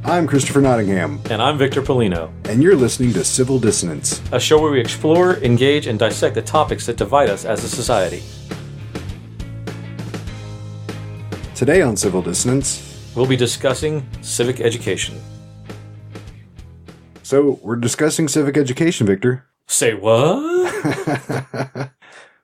I'm Christopher Nottingham. And I'm Victor Polino. And you're listening to Civil Dissonance, a show where we explore, engage, and dissect the topics that divide us as a society. Today on Civil Dissonance, we'll be discussing civic education. So, we're discussing civic education, Victor. Say what?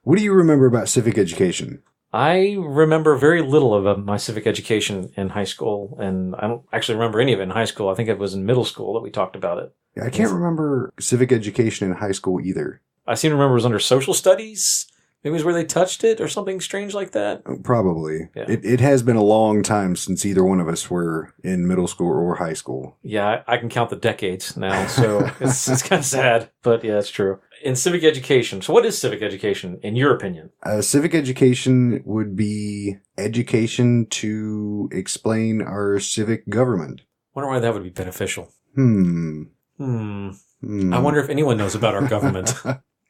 What do you remember about civic education? I remember very little about my civic education in high school, and I don't actually remember any of it in high school. I think it was in middle school that we talked about it. Yeah, I can't remember civic education in high school either. I seem to remember it was under social studies. Maybe it was where they touched it or something strange like that. Probably. Yeah. It has been a long time since either one of us were in middle school or high school. Yeah, I can count the decades now, so it's kind of sad. But yeah, it's true. In civic education, so what is civic education in your opinion? Civic education would be education to explain our civic government. Wonder why that would be beneficial. I wonder if anyone knows about our government.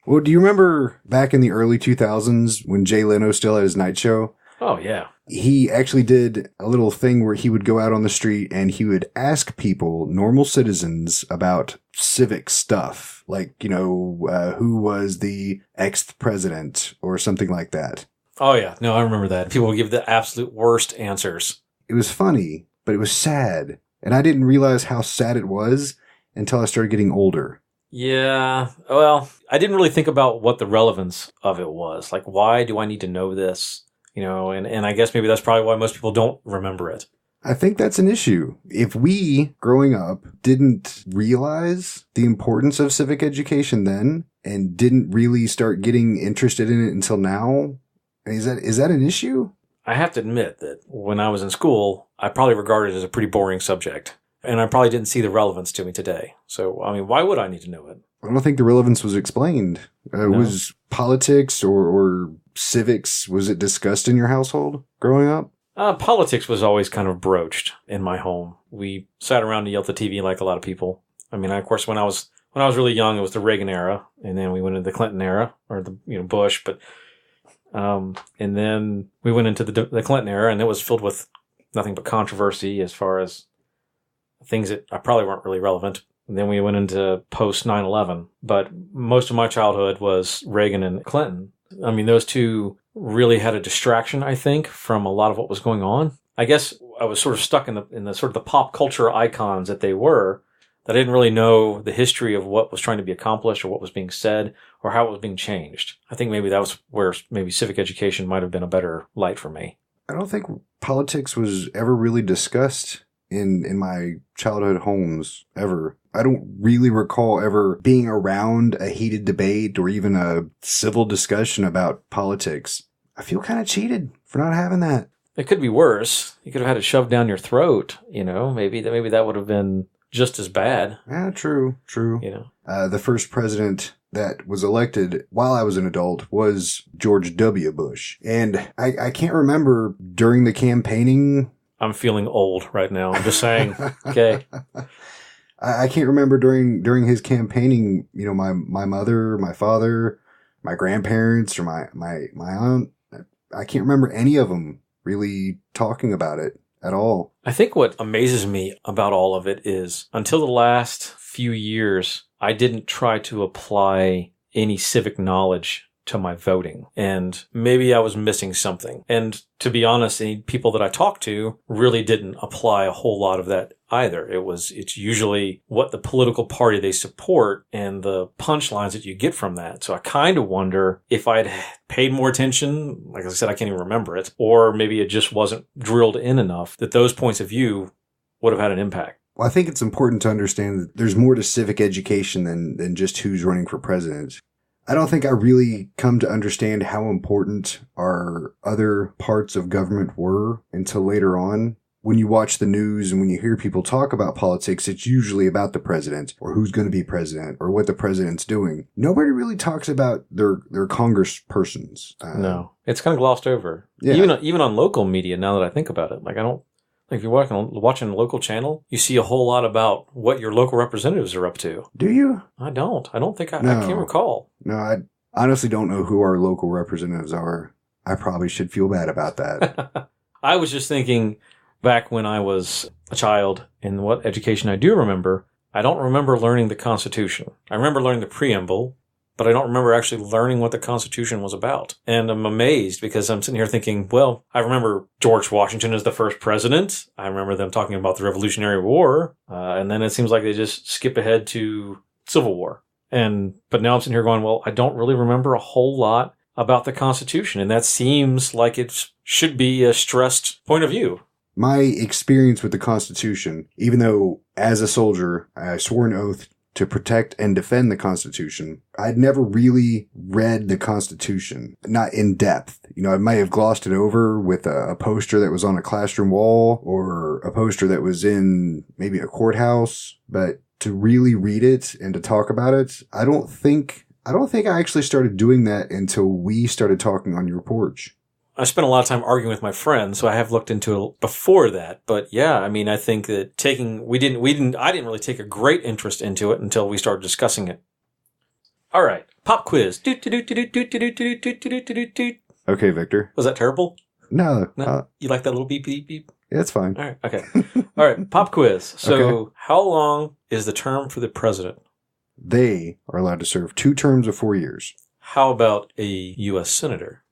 Well, do you remember back in the early 2000s when Jay Leno still had his night show? Oh, yeah. He actually did a little thing where he would go out on the street and he would ask people, normal citizens, about civic stuff. Like, who was the ex-president or something like that. Oh, yeah. No, I remember that. People would give the absolute worst answers. It was funny, but it was sad. And I didn't realize how sad it was until I started getting older. Yeah, well, I didn't really think about what the relevance of it was. Like, why do I need to know this? And I guess maybe that's probably why most people don't remember it. I think that's an issue. If we, growing up, didn't realize the importance of civic education then and didn't really start getting interested in it until now, is that an issue? I have to admit that when I was in school, I probably regarded it as a pretty boring subject. And I probably didn't see the relevance to me today. So, I mean, why would I need to know it? I don't think the relevance was explained. No. Was politics or civics, was it discussed in your household growing up? Politics was always kind of broached in my home. We sat around and yelled at the TV like a lot of people. I mean, of course, when I was really young, it was the Reagan era. And then we went into the Clinton era, or the Bush. But and then we went into the Clinton era, and it was filled with nothing but controversy as far as things that probably weren't really relevant. And then we went into post 9/11. But most of my childhood was Reagan and Clinton. I mean, those two really had a distraction, I think, from a lot of what was going on. I guess I was sort of stuck in the sort of the pop culture icons that they were, that I didn't really know the history of what was trying to be accomplished or what was being said or how it was being changed. I think maybe that was where maybe civic education might have been a better light for me. I don't think politics was ever really discussed in my childhood homes, ever. I don't really recall ever being around a heated debate or even a civil discussion about politics. I feel kind of cheated for not having that. It could be worse. You could have had it shoved down your throat, maybe that would have been just as bad. Yeah, true. The first president that was elected while I was an adult was George W. Bush. And I can't remember during the campaigning. I'm feeling old right now. I'm just saying. Okay. I can't remember during his campaigning, my mother, my father, my grandparents, or my aunt. I can't remember any of them really talking about it at all. I think what amazes me about all of it is until the last few years, I didn't try to apply any civic knowledge to my voting. And maybe I was missing something. And to be honest, any people that I talked to really didn't apply a whole lot of that either. It's usually what the political party they support and the punchlines that you get from that. So I kind of wonder if I'd paid more attention, like I said, I can't even remember it, or maybe it just wasn't drilled in enough that those points of view would have had an impact. Well, I think it's important to understand that there's more to civic education than just who's running for president. I don't think I really come to understand how important our other parts of government were until later on. When you watch the news and when you hear people talk about politics, it's usually about the president or who's going to be president or what the president's doing. Nobody really talks about their congresspersons. No, it's kind of glossed over. Yeah. Even on local media, now that I think about it, if you're watching a local channel, you see a whole lot about what your local representatives are up to. Do you? I don't think I can't recall. No, I honestly don't know who our local representatives are. I probably should feel bad about that. I was just thinking back when I was a child And what education I do remember, I don't remember learning the Constitution. I remember learning the preamble, but I don't remember actually learning what the Constitution was about. And I'm amazed because I'm sitting here thinking, well, I remember George Washington as the first president. I remember them talking about the Revolutionary War. And then it seems like they just skip ahead to Civil War. But now I'm sitting here going, well, I don't really remember a whole lot about the Constitution. And that seems like it should be a stressed point of view. My experience with the Constitution, even though as a soldier, I swore an oath to protect and defend the Constitution, I'd never really read the Constitution, not in depth. I might have glossed it over with a poster that was on a classroom wall or a poster that was in maybe a courthouse, but to really read it and to talk about it, I don't think I actually started doing that until we started talking on your porch. I spent a lot of time arguing with my friends, so I have looked into it before that. But yeah, I mean, I think that I didn't really take a great interest into it until we started discussing it. All right, pop quiz. Okay, Victor. Was that terrible? No. You like that little beep, beep, beep? Yeah, it's fine. All right, okay. All right, pop quiz. So Okay. How long is the term for the president? They are allowed to serve 2 terms of 4 years. How about a U.S. senator?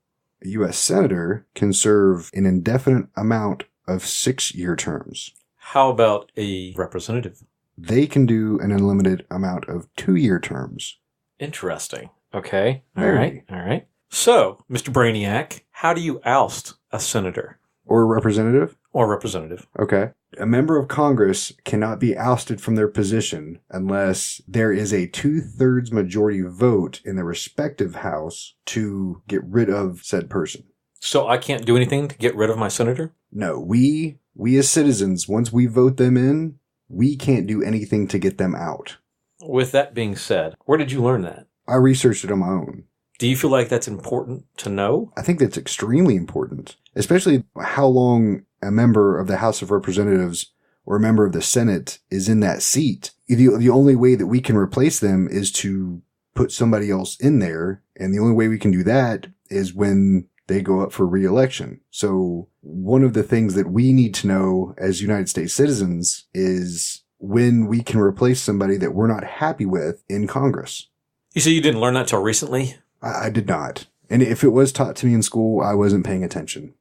A U.S. senator can serve an indefinite amount of 6-year terms. How about a representative? They can do an unlimited amount of 2-year terms. Interesting. Okay. All Very. right. So, Mr. Brainiac, how do you oust a senator? Or a representative? Or representative. Okay. A member of Congress cannot be ousted from their position unless there is a 2/3 majority vote in the respective house to get rid of said person. So I can't do anything to get rid of my senator? No, we as citizens, once we vote them in, we can't do anything to get them out. With that being said, where did you learn that? I researched it on my own. Do you feel like that's important to know? I think that's extremely important, especially how long a member of the House of Representatives or a member of the Senate is in that seat. The only way that we can replace them is to put somebody else in there. And the only way we can do that is when they go up for re-election. So one of the things that we need to know as United States citizens is when we can replace somebody that we're not happy with in Congress. You say you didn't learn that till recently? I did not. And if it was taught to me in school, I wasn't paying attention.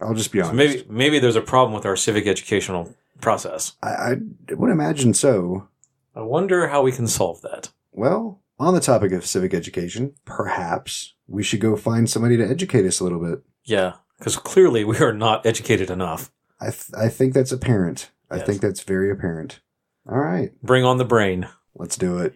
I'll just be honest. So maybe there's a problem with our civic educational process. I would imagine so. I wonder how we can solve that. Well, on the topic of civic education, perhaps we should go find somebody to educate us a little bit. Yeah, because clearly we are not educated enough. I think that's apparent. Yes. I think that's very apparent. All right. Bring on the brain. Let's do it.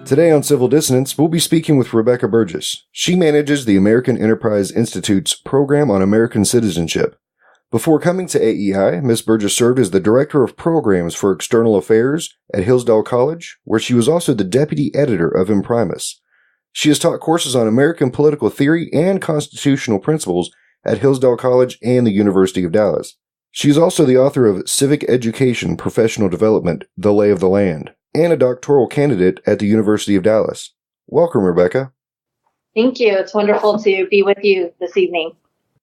Today on Civil Dissonance, we'll be speaking with Rebecca Burgess. She manages the American Enterprise Institute's program on American citizenship. Before coming to AEI, Ms. Burgess served as the Director of Programs for External Affairs at Hillsdale College, where she was also the Deputy Editor of Imprimis. She has taught courses on American political theory and constitutional principles at Hillsdale College and the University of Dallas. She is also the author of Civic Education, Professional Development, The Lay of the Land, and a doctoral candidate at the University of Dallas. Welcome, Rebecca. Thank you. It's wonderful to be with you this evening.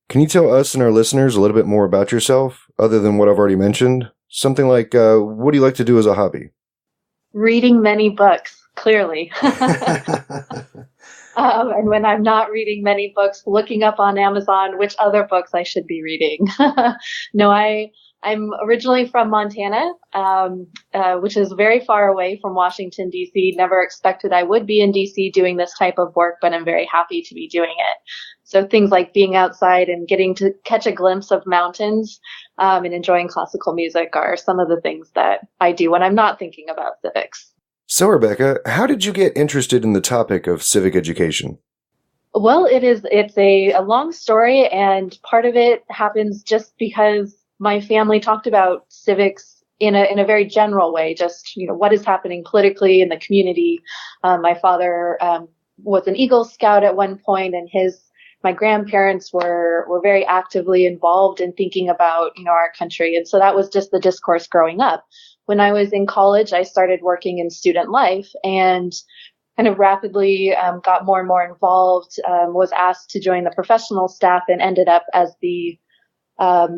Can you tell us and our listeners a little bit more about yourself, other than what I've already mentioned? Something like, what do you like to do as a hobby? Reading many books, clearly. And when I'm not reading many books, looking up on Amazon which other books I should be reading. No, I'm originally from Montana, which is very far away from Washington, D.C. Never expected I would be in D.C. doing this type of work, but I'm very happy to be doing it. So things like being outside and getting to catch a glimpse of mountains and enjoying classical music are some of the things that I do when I'm not thinking about civics. So, Rebecca, how did you get interested in the topic of civic education? Well, it's a long story, and part of it happens just because my family talked about civics in a very general way, just, what is happening politically in the community. My father was an Eagle Scout at one point, and my grandparents were very actively involved in thinking about, our country. And so that was just the discourse growing up. When I was in college, I started working in student life and kind of rapidly got more and more involved, was asked to join the professional staff, and ended up as the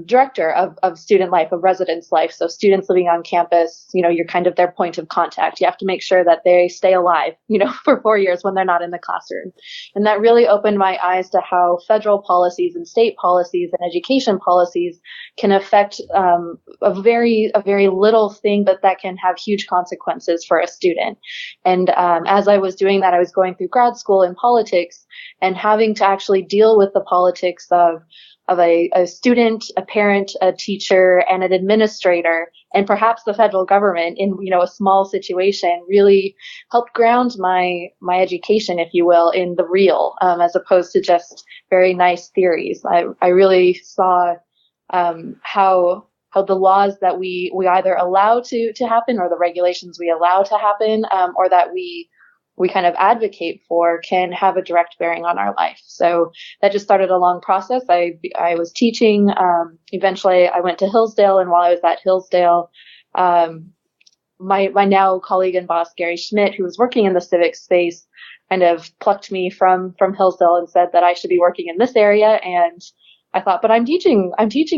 director of student life, of residence life. So students living on campus, you're kind of their point of contact. You have to make sure that they stay alive, for 4 years when they're not in the classroom. And that really opened my eyes to how federal policies and state policies and education policies can affect a very little thing, but that can have huge consequences for a student. And as I was doing that, I was going through grad school in politics and having to actually deal with the politics of a student, a parent, a teacher, and an administrator, and perhaps the federal government in, a small situation, really helped ground my education, if you will, in the real, as opposed to just very nice theories. I really saw how the laws that we either allow to happen, or the regulations we allow to happen, or that we kind of advocate for, can have a direct bearing on our life. So that just started a long process. I was teaching. Eventually I went to Hillsdale, and while I was at Hillsdale, my now colleague and boss, Gary Schmidt, who was working in the civic space, kind of plucked me from Hillsdale and said that I should be working in this area. And I thought, but I'm teaching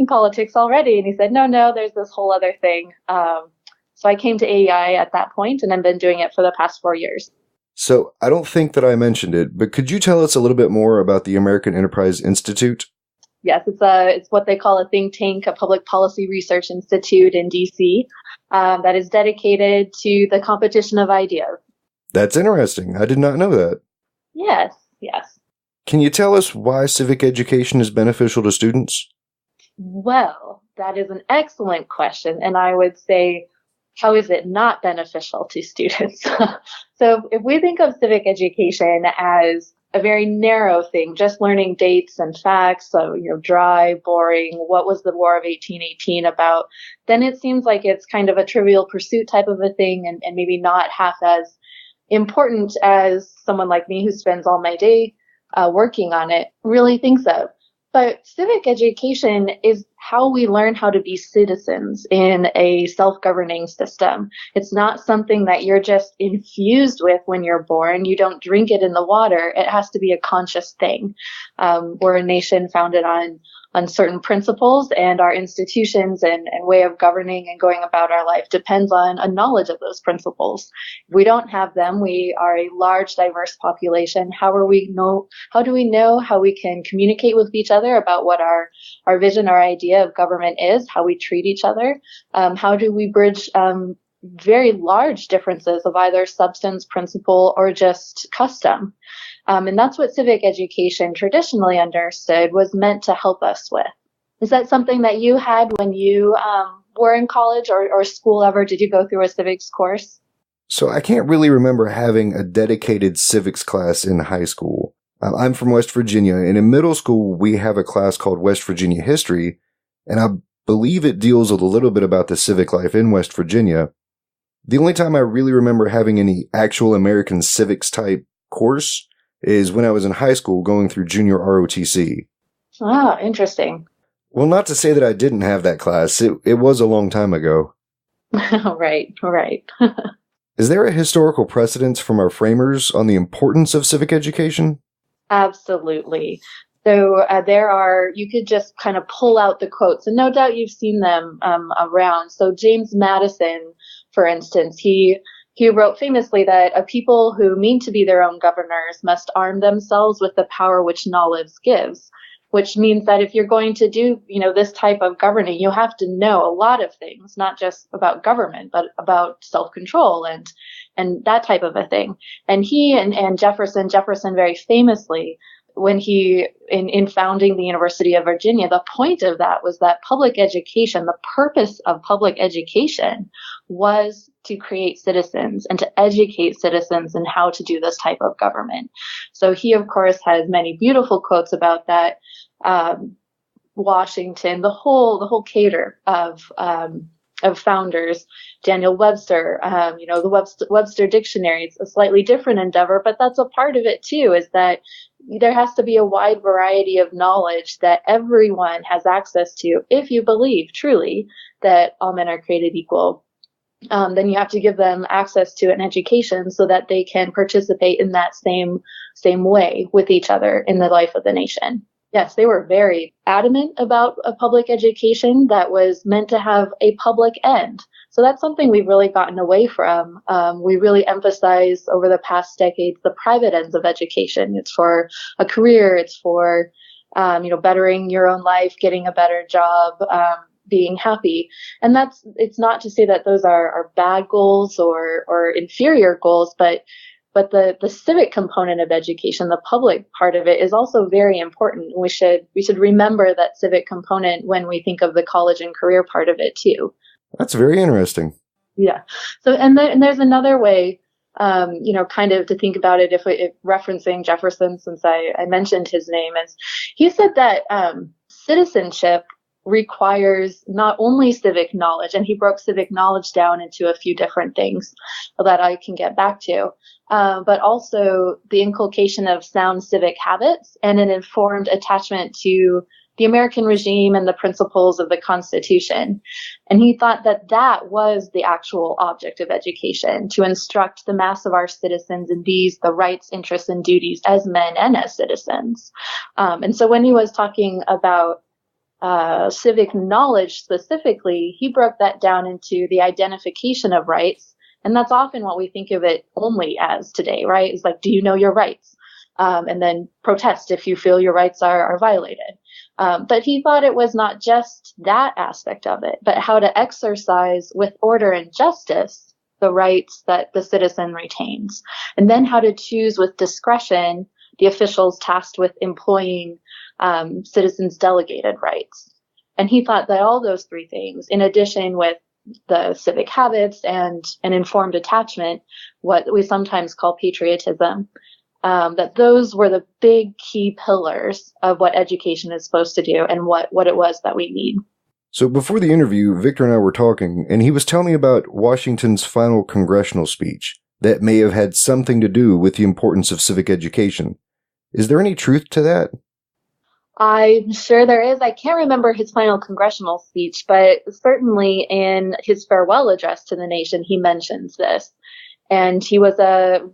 politics already. And he said, no, there's this whole other thing. So I came to AEI at that point, and I've been doing it for the past 4 years. So I don't think that I mentioned it, but could you tell us a little bit more about the American Enterprise Institute? Yes, it's what they call a think tank, a public policy research institute in DC, that is dedicated to the competition of ideas. That's interesting. I did not know that. Yes. Can you tell us why civic education is beneficial to students? Well, that is an excellent question. And I would say, how is it not beneficial to students? So if we think of civic education as a very narrow thing, just learning dates and facts, so, dry, boring, what was the War of 1818 about, then it seems like it's kind of a trivial pursuit type of a thing, and maybe not half as important as someone like me who spends all my day working on it really thinks of. But civic education is how we learn how to be citizens in a self-governing system. It's not something that you're just infused with when you're born. You don't drink it in the water. It has to be a conscious thing. We're a nation founded on certain principles, and our institutions and way of governing and going about our life depends on a knowledge of those principles. If we don't have them, we are a large, diverse population. How do we know how we can communicate with each other about what our vision, our idea of government is, how we treat each other? How do we bridge very large differences of either substance, principle, or just custom? And that's what civic education traditionally understood was meant to help us with. Is that something that you had when you were in college or school ever? Did you go through a civics course? So I can't really remember having a dedicated civics class in high school. I'm from West Virginia, and in middle school, we have a class called West Virginia History, and I believe it deals with a little bit about the civic life in West Virginia. The only time I really remember having any actual American civics type course is when I was in high school going through junior ROTC. Oh, interesting. Well, not to say that I didn't have that class. It was a long time ago. Right. Is there a historical precedence from our framers on the importance of civic education? Absolutely. So you could just kind of pull out the quotes, and no doubt you've seen them around. So James Madison, for instance, he wrote famously that a people who mean to be their own governors must arm themselves with the power which knowledge gives, which means that if you're going to do, this type of governing, you have to know a lot of things, not just about government, but about self-control and that type of a thing. And he and Jefferson very famously, when he, in founding the University of Virginia, the point of that was that public education, the purpose of public education was to create citizens and to educate citizens in how to do this type of government. So he, of course, has many beautiful quotes about that. Washington, the whole cadre of founders, Daniel Webster, the Webster Dictionary. It's a slightly different endeavor, but that's a part of it too, is that there has to be a wide variety of knowledge that everyone has access to. If you believe truly that all men are created equal, then you have to give them access to an education so that they can participate in that same way with each other in the life of the nation. Yes, they were very adamant about a public education that was meant to have a public end. So that's something we've really gotten away from. We really emphasize over the past decades the private ends of education. It's for a career. It's for, bettering your own life, getting a better job, being happy. And it's not to say that those are bad goals or inferior goals, but the civic component of education, the public part of it, is also very important. We should remember that civic component when we think of the college and career part of it too. That's very interesting. Yeah. So, and there's another way, kind of to think about it, if referencing Jefferson, since I mentioned his name, is he said that citizenship requires not only civic knowledge, and he broke civic knowledge down into a few different things that I can get back to, but also the inculcation of sound civic habits and an informed attachment to the American regime and the principles of the Constitution. And he thought that was the actual object of education, to instruct the mass of our citizens in the rights, interests, and duties as men and as citizens. And so when he was talking about civic knowledge specifically, he broke that down into the identification of rights. And that's often what we think of it only as today, right? It's like, do you know your rights? And then protest if you feel your rights are violated. But he thought it was not just that aspect of it, but how to exercise with order and justice the rights that the citizen retains. And then how to choose with discretion the officials tasked with employing citizens' delegated rights. And he thought that all those three things, in addition with the civic habits and an informed attachment, what we sometimes call patriotism, that those were the big key pillars of what education is supposed to do and what it was that we need. So before the interview, Victor and I were talking, and he was telling me about Washington's final congressional speech that may have had something to do with the importance of civic education. Is there any truth to that? I'm sure there is. I can't remember his final congressional speech, but certainly in his farewell address to the nation, he mentions this. And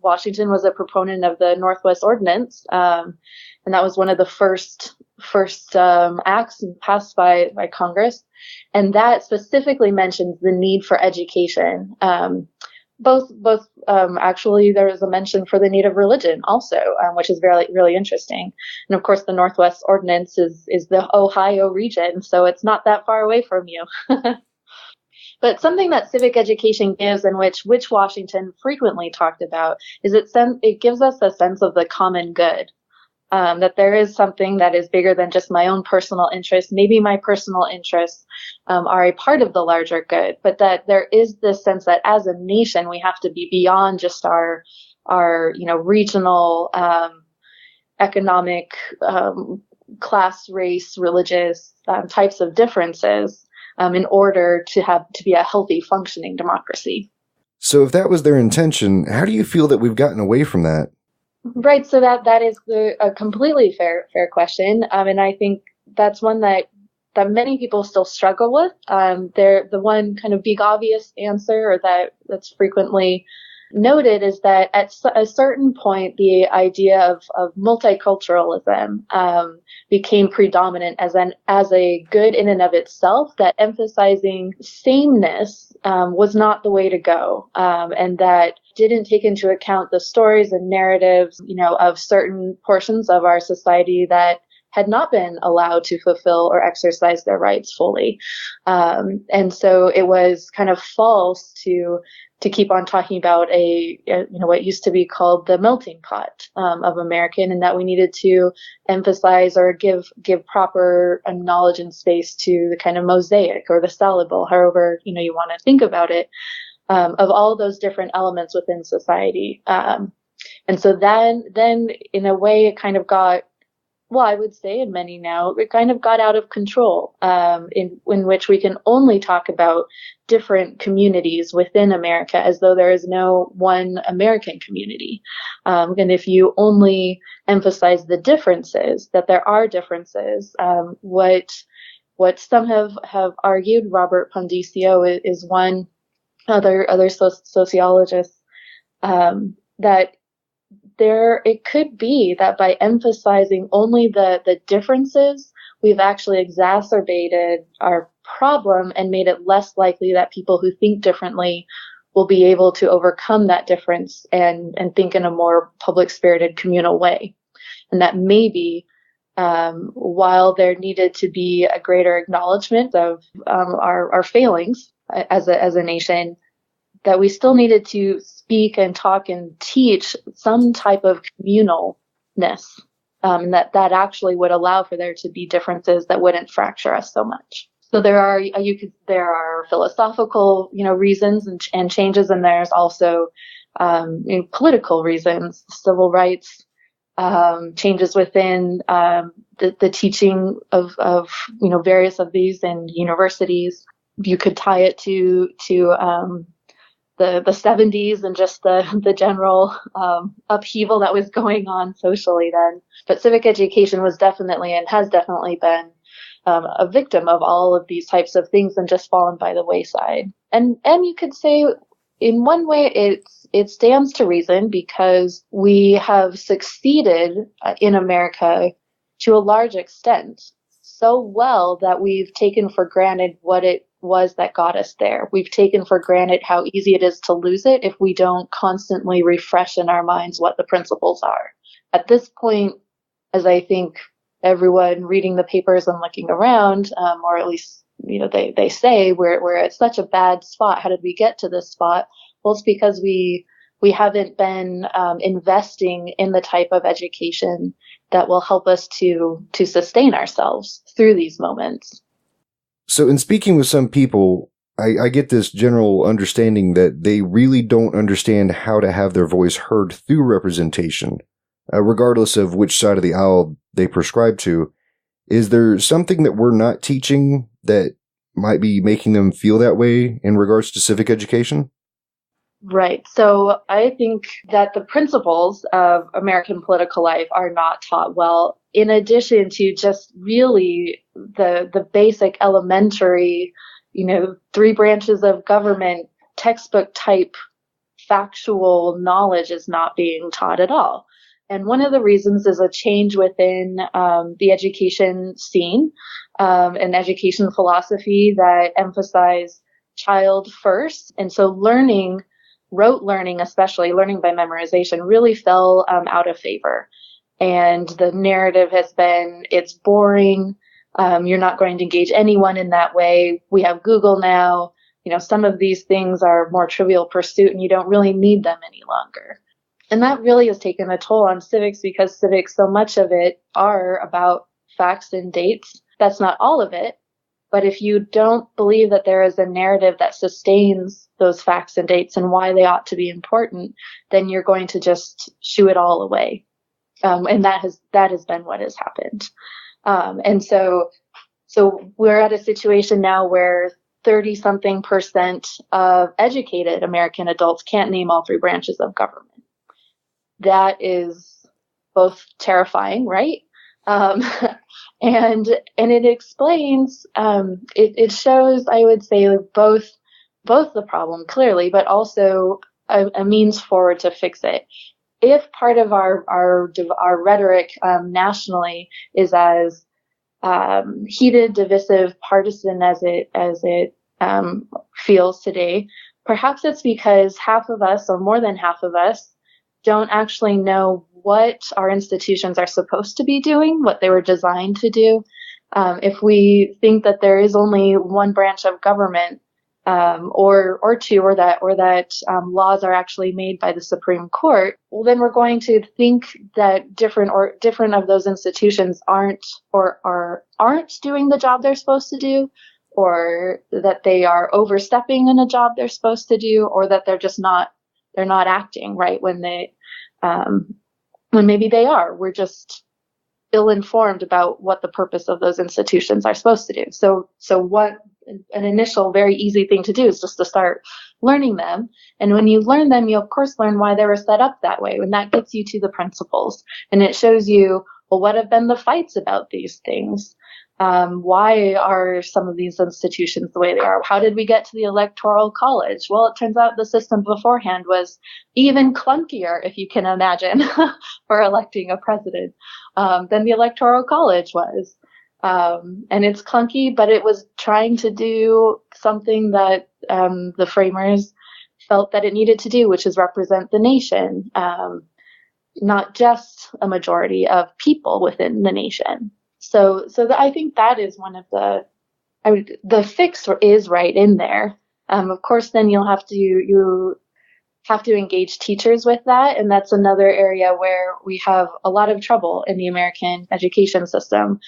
Washington was a proponent of the Northwest Ordinance, and that was one of the first acts passed by Congress. And that specifically mentions the need for education. Actually, there is a mention for the need of religion also, which is really, really interesting. And of course, the Northwest Ordinance is the Ohio region, so it's not that far away from you. But something that civic education gives, and which Washington frequently talked about, is it gives us a sense of the common good. That there is something that is bigger than just my own personal interests. Maybe my personal interests are a part of the larger good, but that there is this sense that as a nation, we have to be beyond just our regional, economic, class, race, religious types of differences in order to be a healthy, functioning democracy. So if that was their intention, how do you feel that we've gotten away from that? Right. So that is a completely fair question. And I think that's one that many people still struggle with. The one kind of big obvious answer, or that's frequently noted, is that at a certain point, the idea of multiculturalism became predominant as a good in and of itself, that emphasizing sameness was not the way to go, and that didn't take into account the stories and narratives, of certain portions of our society that had not been allowed to fulfill or exercise their rights fully. And so it was kind of false to keep on talking about what used to be called the melting pot of American, and that we needed to emphasize or give proper knowledge and space to the kind of mosaic or the salad bowl, however you want to think about it, of all those different elements within society. And so then in a way it kind of got well, I would say in many now, it kind of got out of control, in which we can only talk about different communities within America as though there is no one American community. And if you only emphasize the differences, that there are differences, what some have argued, Robert Pondisio is one, other sociologists, that it could be that by emphasizing only the differences, we've actually exacerbated our problem and made it less likely that people who think differently will be able to overcome that difference and think in a more public-spirited communal way. And that maybe, while there needed to be a greater acknowledgement of our failings as a nation, that we still needed to speak and talk and teach some type of communalness, that actually would allow for there to be differences that wouldn't fracture us so much. So there are philosophical, reasons and changes, and there's also political reasons, civil rights, changes within the teaching of various of these in universities. You could tie it to the 70s and just the general upheaval that was going on socially then. But civic education was definitely and has definitely been a victim of all of these types of things and just fallen by the wayside. And you could say in one way it stands to reason, because we have succeeded in America to a large extent so well that we've taken for granted what it was that got us there. We've taken for granted how easy it is to lose it if we don't constantly refresh in our minds what the principles are. At this point, as I think everyone reading the papers and looking around, or at least they say we're at such a bad spot. How did we get to this spot? Well, it's because we haven't been investing in the type of education that will help us to sustain ourselves through these moments. So in speaking with some people, I get this general understanding that they really don't understand how to have their voice heard through representation, regardless of which side of the aisle they prescribe to. Is there something that we're not teaching that might be making them feel that way in regards to civic education? Right. So I think that the principles of American political life are not taught well, in addition to just really the basic elementary, 3 branches of government textbook type factual knowledge is not being taught at all. And one of the reasons is a change within the education scene, an education philosophy that emphasize child first. And so rote learning, especially learning by memorization, really fell out of favor. And the narrative has been, it's boring. You're not going to engage anyone in that way. We have Google now. Some of these things are more trivial pursuit and you don't really need them any longer. And that really has taken a toll on civics, because civics, so much of it are about facts and dates. That's not all of it. But if you don't believe that there is a narrative that sustains those facts and dates and why they ought to be important, then you're going to just shoo it all away. And that has been what has happened. And so we're at a situation now where 30-something% of educated American adults can't name all 3 branches of government. That is both terrifying, right? And it explains, it shows, I would say, both the problem clearly, but also a means forward to fix it. If part of our rhetoric nationally is as heated, divisive, partisan as it feels today, perhaps it's because half of us, or more than half of us, don't actually know what our institutions are supposed to be doing, what they were designed to do. If we think that there is only one branch of government, or 2, or that laws are actually made by the Supreme Court, well, then we're going to think that different of those institutions aren't doing the job they're supposed to do, or that they are overstepping in a job they're supposed to do, or that they're not acting right when maybe they are. We're just ill-informed about what the purpose of those institutions are supposed to do. So what an initial very easy thing to do is just to start learning them. And when you learn them, you of course learn why they were set up that way. And that gets you to the principles. And it shows you, well, what have been the fights about these things? Why are some of these institutions the way they are? How did we get to the Electoral College? Well, it turns out the system beforehand was even clunkier, if you can imagine, for electing a president than the Electoral College was. And it's clunky, but it was trying to do something that the framers felt that it needed to do, which is represent the nation, not just a majority of people within the nation. So I think that is one of the fix is right in there. Of course, then you have to engage teachers with that. And that's another area where we have a lot of trouble in the American education system.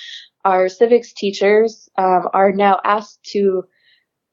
Our civics teachers are now asked to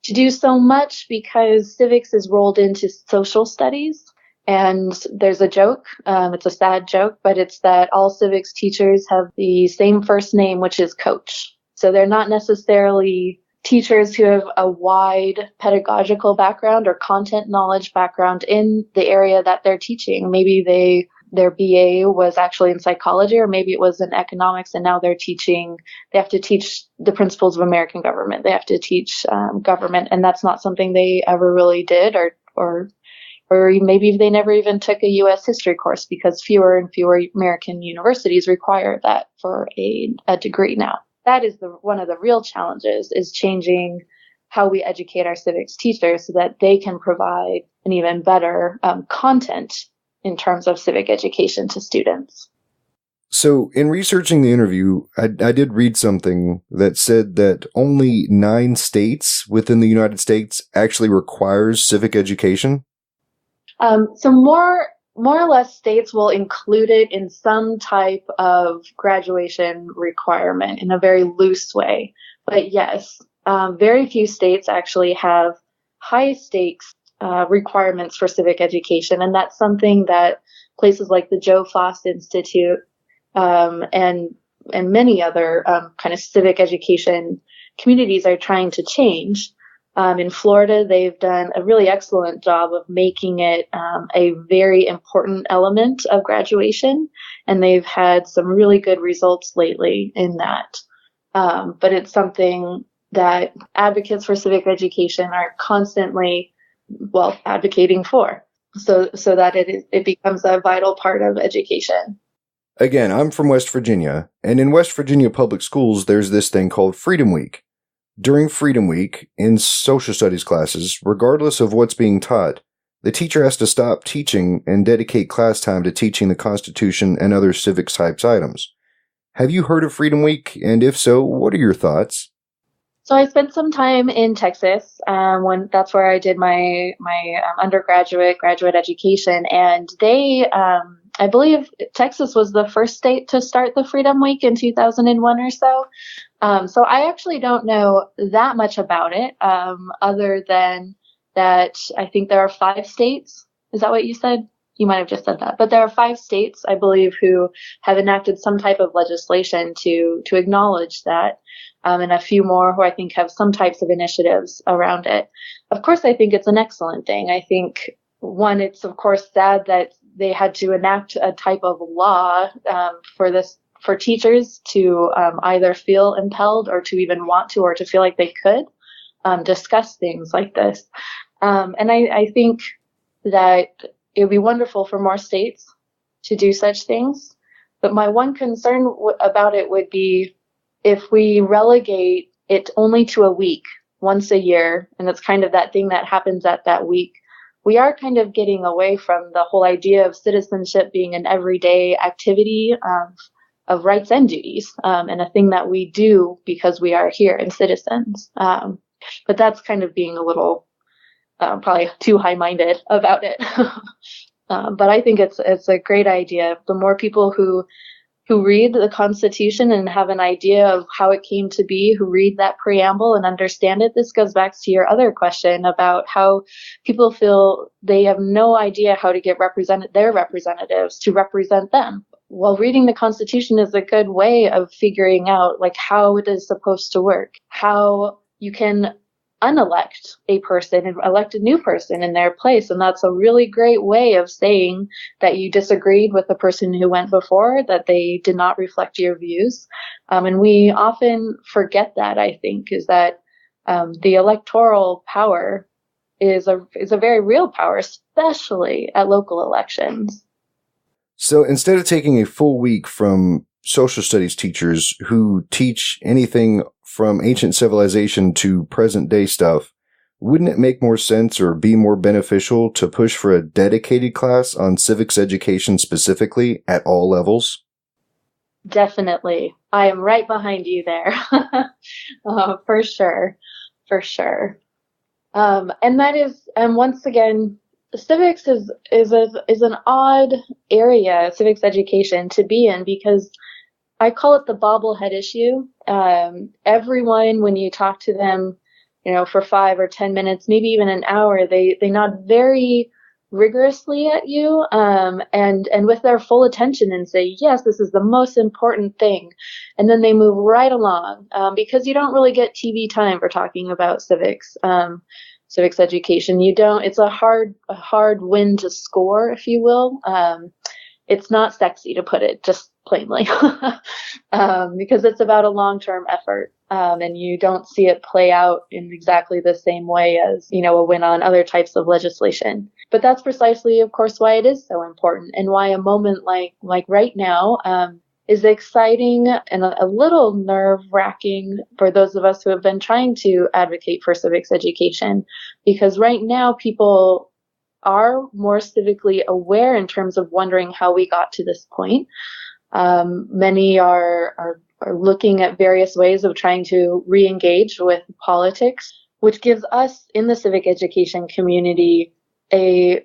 do so much because civics is rolled into social studies. And there's a joke, it's a sad joke, but it's that all civics teachers have the same first name, which is Coach. So they're not necessarily teachers who have a wide pedagogical background or content knowledge background in the area that they're teaching. Maybe their BA was actually in psychology, or maybe it was in economics, and now they have to teach the principles of American government. They have to teach government, and that's not something they ever really did, or maybe they never even took a U.S. history course, because fewer and fewer American universities require that for a degree now. That is one of the real challenges, is changing how we educate our civics teachers so that they can provide an even better content in terms of civic education to students. So in researching the interview, I did read something that said that only 9 states within the United States actually requires civic education. So more or less states will include it in some type of graduation requirement in a very loose way. But yes, very few states actually have high stakes requirements for civic education. And that's something that places like the Joe Foss Institute and many other kind of civic education communities are trying to change. In Florida, they've done a really excellent job of making it a very important element of graduation, and they've had some really good results lately in that. But it's something that advocates for civic education are constantly, advocating for, so that it becomes a vital part of education. Again, I'm from West Virginia, and in West Virginia public schools, there's this thing called Freedom Week. During Freedom Week, in social studies classes, regardless of what's being taught, the teacher has to stop teaching and dedicate class time to teaching the Constitution and other civics types items. Have you heard of Freedom Week? And if so, what are your thoughts? So I spent some time in Texas, when that's where I did my graduate education, and they, I believe Texas was the first state to start the Freedom Week in 2001 or so. So I actually don't know that much about it, other than that I think there are 5 states. Is that what you said? You might have just said that. But there are 5 states, I believe, who have enacted some type of legislation to acknowledge that, and a few more who I think have some types of initiatives around it. Of course, I think it's an excellent thing. I think, one, it's of course sad that they had to enact a type of law for teachers to either feel impelled or to even want to, or to feel like they could discuss things like this. And I think that it would be wonderful for more states to do such things. But my one concern about it would be if we relegate it only to a week once a year, and it's kind of that thing that happens at that week, we are kind of getting away from the whole idea of citizenship being an everyday activity of rights and duties, and a thing that we do because we are here and citizens. But that's kind of being a little probably too high-minded about it. But I think it's a great idea. The more people who read the Constitution and have an idea of how it came to be, who read that preamble and understand it. This goes back to your other question about how people feel they have no idea how to get their representatives to represent them. well, reading the Constitution is a good way of figuring out like how it is supposed to work, how you can unelect a person and elect a new person in their place. And that's a really great way of saying that you disagreed with the person who went before, that they did not reflect your views. And we often forget that, I think, is that the electoral power is a very real power, especially at local elections. So instead of taking a full week from social studies teachers who teach anything from ancient civilization to present day stuff, wouldn't it make more sense or be more beneficial to push for a dedicated class on civics education specifically at all levels? Definitely. I am right behind you there. For sure. For sure. And that is, and once again, civics is an odd area, civics education, to be in, because I call it the bobblehead issue. Everyone, when you talk to them, for 5 or 10 minutes, maybe even an hour, they nod very rigorously at you, and with their full attention and say, yes, this is the most important thing. And then they move right along, because you don't really get TV time for talking about civics education. It's a hard win to score, if you will. It's not sexy, to put it just plainly, because it's about a long-term effort. And you don't see it play out in exactly the same way as, a win on other types of legislation. But that's precisely, of course, why it is so important, and why a moment like right now, is exciting and a little nerve-wracking for those of us who have been trying to advocate for civics education, because right now people are more civically aware in terms of wondering how we got to this point. Many are looking at various ways of trying to re-engage with politics, which gives us in the civic education community a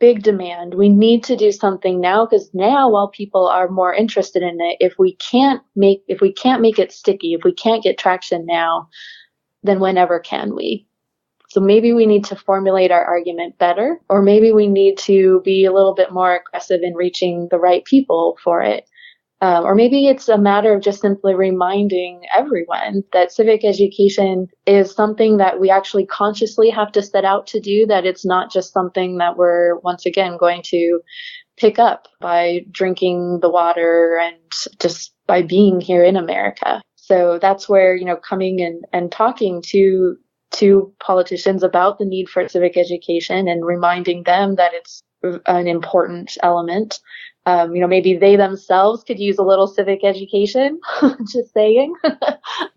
big demand. We need to do something now, because now, while people are more interested in it, if we can't make it sticky, if we can't get traction now, then whenever can we? So maybe we need to formulate our argument better, or maybe we need to be a little bit more aggressive in reaching the right people for it. Or maybe it's a matter of just simply reminding everyone that civic education is something that we actually consciously have to set out to do, that it's not just something that we're, once again, going to pick up by drinking the water and just by being here in America. So that's where, coming and talking to politicians about the need for civic education and reminding them that it's an important element. Maybe they themselves could use a little civic education, just saying,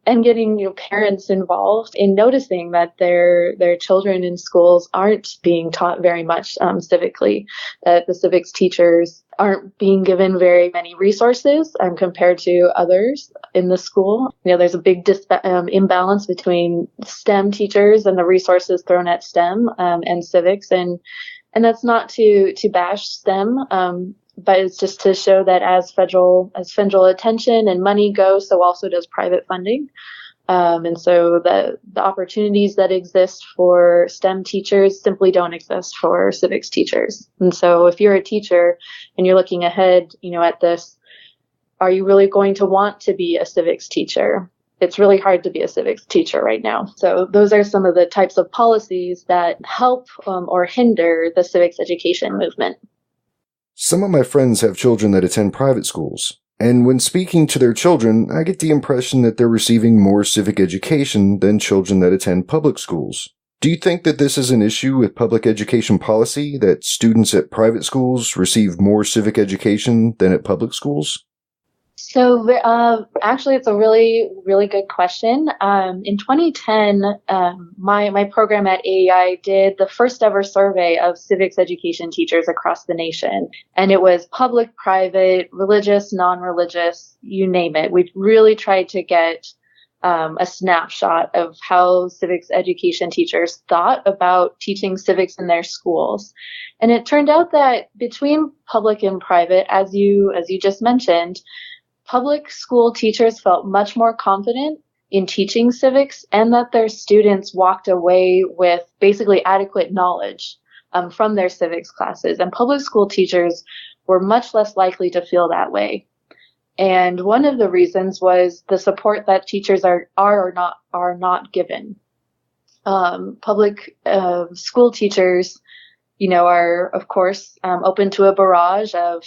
and getting parents involved in noticing that their children in schools aren't being taught very much civically, that the civics teachers aren't being given very many resources compared to others in the school. There's a big imbalance between STEM teachers and the resources thrown at STEM and civics, and that's not to bash STEM. But it's just to show that as federal attention and money go, so also does private funding. And so the opportunities that exist for STEM teachers simply don't exist for civics teachers. And so if you're a teacher and you're looking ahead, at this, are you really going to want to be a civics teacher? It's really hard to be a civics teacher right now. So those are some of the types of policies that help or hinder the civics education movement. Some of my friends have children that attend private schools, and when speaking to their children, I get the impression that they're receiving more civic education than children that attend public schools. Do you think that this is an issue with public education policy, that students at private schools receive more civic education than at public schools? So actually, it's a really, really good question. In 2010, my program at AEI did the first ever survey of civics education teachers across the nation. And it was public, private, religious, non-religious, you name it. We really tried to get a snapshot of how civics education teachers thought about teaching civics in their schools. And it turned out that between public and private, as you just mentioned, public school teachers felt much more confident in teaching civics, and that their students walked away with basically adequate knowledge from their civics classes. And public school teachers were much less likely to feel that way. And one of the reasons was the support that teachers are not given. Public school teachers, are of course open to a barrage of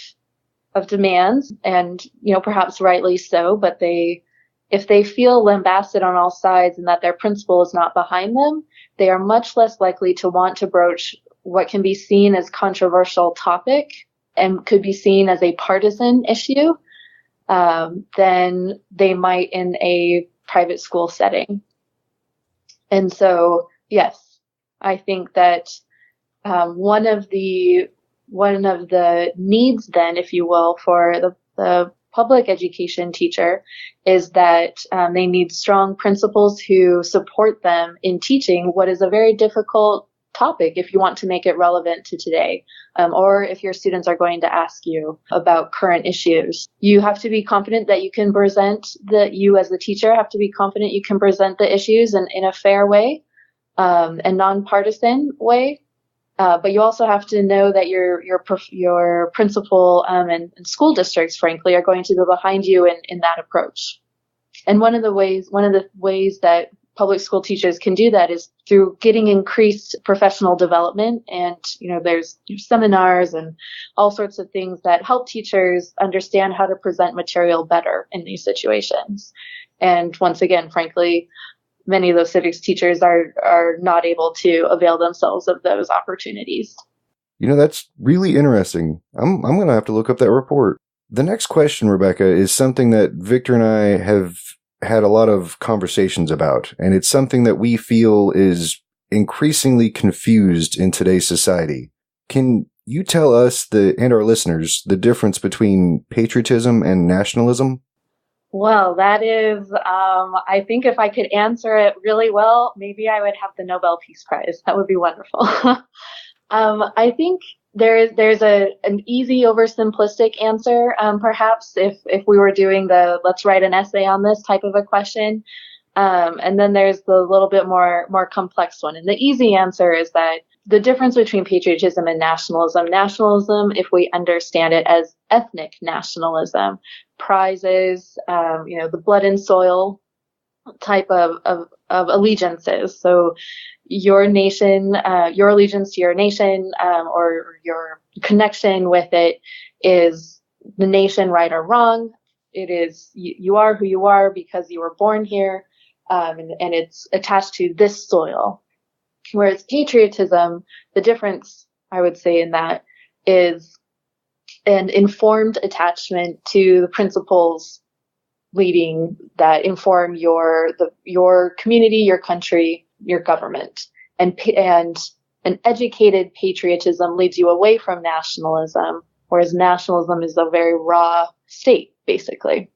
demands, and perhaps rightly so. But if they feel lambasted on all sides and that their principal is not behind them, they are much less likely to want to broach what can be seen as controversial topic and could be seen as a partisan issue than they might in a private school setting. And so, yes, I think that one of the needs then, if you will, for the public education teacher is that they need strong principals who support them in teaching what is a very difficult topic if you want to make it relevant to today, or if your students are going to ask you about current issues. You have to be confident that you can you as the teacher have to be confident you can present the issues in a fair way, and nonpartisan way. But you also have to know that your principal and school districts, frankly, are going to go behind you in that approach. And one of the ways that public school teachers can do that is through getting increased professional development. And, there's seminars and all sorts of things that help teachers understand how to present material better in these situations. And once again, frankly, many of those civics teachers are not able to avail themselves of those opportunities. That's really interesting. I'm going to have to look up that report. The next question, Rebecca, is something that Victor and I have had a lot of conversations about, and it's something that we feel is increasingly confused in today's society. Can you tell us and our listeners the difference between patriotism and nationalism? Well, that is, I think if I could answer it really well, maybe I would have the Nobel Peace Prize. That would be wonderful. I think there's an easy oversimplistic answer, perhaps if we were doing let's write an essay on this type of a question. And then there's the little bit more complex one. And the easy answer is that the difference between patriotism and nationalism, if we understand it as ethnic nationalism, prizes, the blood and soil type of allegiances. So your nation, your allegiance to your nation, or your connection with it is the nation, right or wrong. It is, you are who you are because you were born here, and it's attached to this soil. Whereas patriotism, the difference, I would say, in that is an informed attachment to the principles leading that inform your community, your country, your government. And an educated patriotism leads you away from nationalism, whereas nationalism is a very raw state, basically.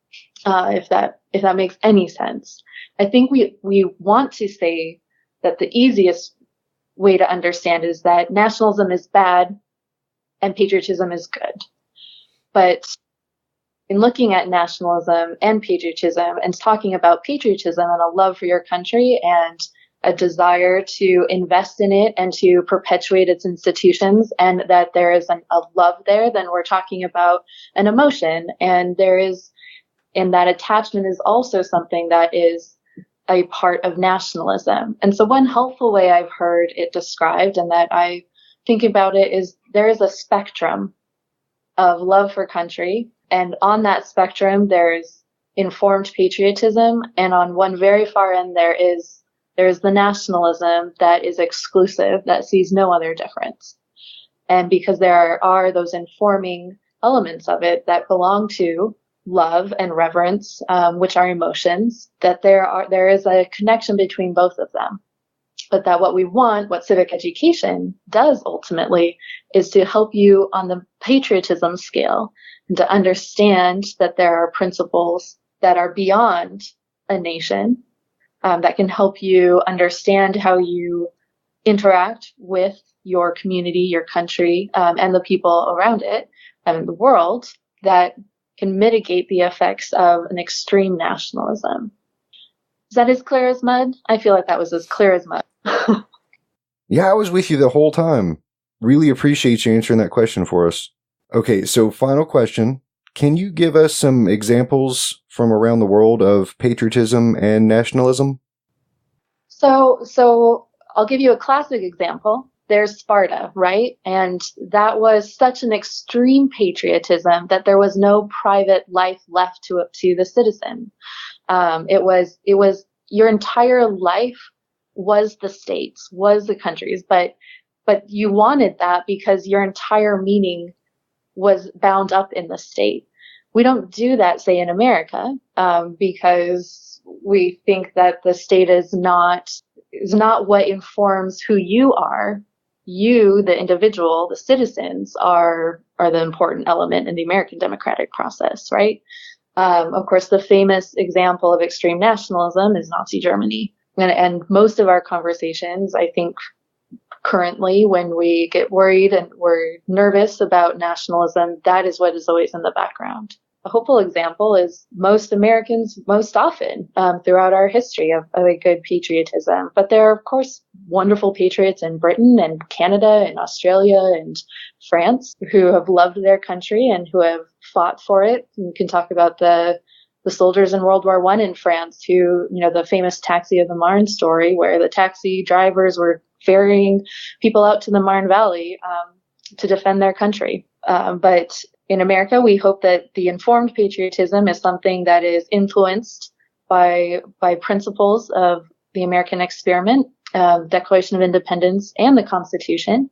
If that makes any sense. I think we want to say that the easiest way to understand is that nationalism is bad and patriotism is good. But in looking at nationalism and patriotism and talking about patriotism and a love for your country and a desire to invest in it and to perpetuate its institutions, and that there is a love there, then we're talking about an emotion. And that attachment is also something that is a part of nationalism. And so one helpful way I've heard it described, and that I think about it, is there is a spectrum of love for country. And on that spectrum, there's informed patriotism. And on one very far end, there's the nationalism that is exclusive, that sees no other difference. And because there are those informing elements of it that belong to love and reverence, which are emotions, that there is a connection between both of them. But that what civic education does ultimately is to help you on the patriotism scale and to understand that there are principles that are beyond a nation, that can help you understand how you interact with your community, your country, and the people around it, and the world, that can mitigate the effects of an extreme nationalism. Is that as clear as mud? I feel like that was as clear as mud. Yeah, I was with you the whole time. Really appreciate you answering that question for us. Okay, so final question. Can you give us some examples from around the world of patriotism and nationalism? So I'll give you a classic example. There's Sparta, right? And that was such an extreme patriotism that there was no private life left to the citizen. It was your entire life was the states, was the countries, but you wanted that because your entire meaning was bound up in the state. We don't do that, say, in America, because we think that the state is not what informs who you are. You, the individual, the citizens, are the important element in the American democratic process, right? Of course, the famous example of extreme nationalism is Nazi Germany. And most of our conversations, I think, currently, when we get worried and we're nervous about nationalism, that is what is always in the background. A hopeful example is most Americans, most often throughout our history of a good patriotism. But there are, of course, wonderful patriots in Britain and Canada and Australia and France who have loved their country and who have fought for it. You can talk about the soldiers in World War I in France who, the famous Taxi of the Marne story, where the taxi drivers were ferrying people out to the Marne Valley to defend their country. But in America, we hope that the informed patriotism is something that is influenced by principles of the American experiment, Declaration of Independence, and the Constitution,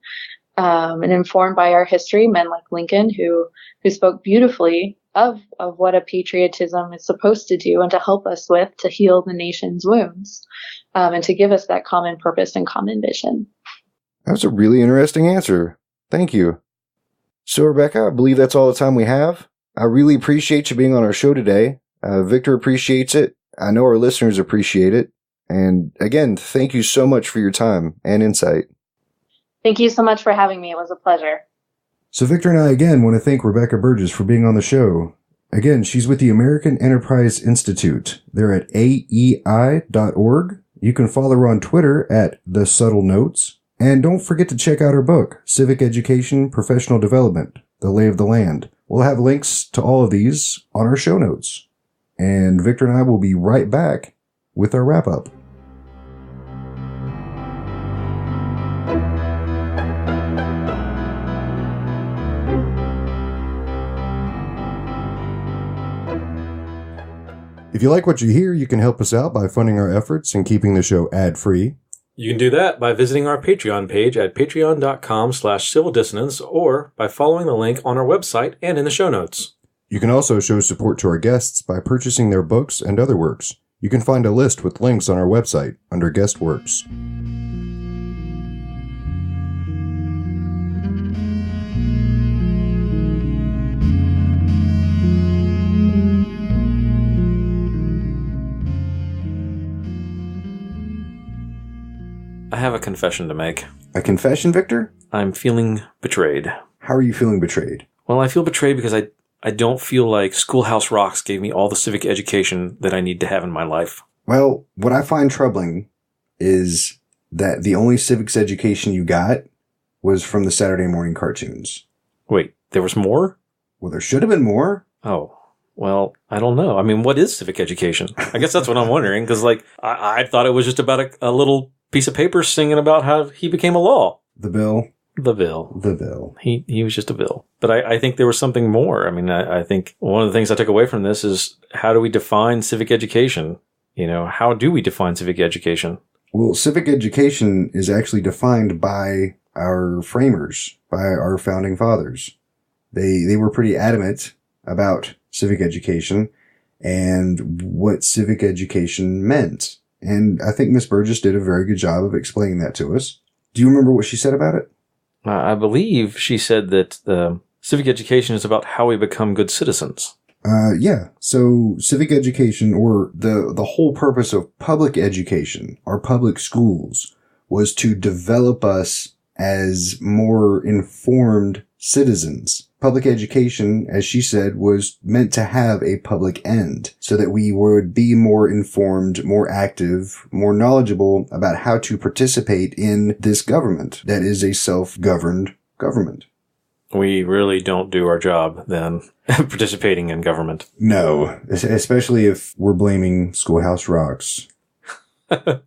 and informed by our history, men like Lincoln, who spoke beautifully of what a patriotism is supposed to do and to help us with to heal the nation's wounds, and to give us that common purpose and common vision. That was a really interesting answer. Thank you. So, Rebecca, I believe that's all the time we have. I really appreciate you being on our show today. Victor appreciates it. I know our listeners appreciate it. And again, thank you so much for your time and insight. Thank you so much for having me. It was a pleasure. So Victor and I again want to thank Rebecca Burgess for being on the show. Again, she's with the American Enterprise Institute. They're at AEI.org. You can follow her on Twitter at The Subtle Notes. And don't forget to check out her book, Civic Education, Professional Development, The Lay of the Land. We'll have links to all of these on our show notes. And Victor and I will be right back with our wrap-up. If you like what you hear, you can help us out by funding our efforts and keeping the show ad-free. You can do that by visiting our Patreon page at patreon.com/civildissonance or by following the link on our website and in the show notes. You can also show support to our guests by purchasing their books and other works. You can find a list with links on our website under Guest Works. I have a confession to make. A confession, Victor? I'm feeling betrayed. How are you feeling betrayed? Well, I feel betrayed because I don't feel like Schoolhouse Rocks gave me all the civic education that I need to have in my life. Well, what I find troubling is that the only civics education you got was from the Saturday morning cartoons. Wait, there was more? Well, there should have been more. Oh, well, I don't know. I mean, what is civic education? I guess that's what I'm wondering, because, I thought it was just about a little piece of paper singing about how he became a law. The bill. He was just a bill. But I think there was something more. I mean, I think one of the things I took away from this is, how do we define civic education? How do we define civic education? Well, civic education is actually defined by our framers, by our founding fathers. They were pretty adamant about civic education and what civic education meant. And I think Miss Burgess did a very good job of explaining that to us. Do you remember what she said about it? I believe she said that civic education is about how we become good citizens. Yeah. So civic education, or the whole purpose of public education, our public schools, was to develop us as more informed citizens. Public education, as she said, was meant to have a public end so that we would be more informed, more active, more knowledgeable about how to participate in this government that is a self-governed government. We really don't do our job then, participating in government. No, especially if we're blaming Schoolhouse Rocks.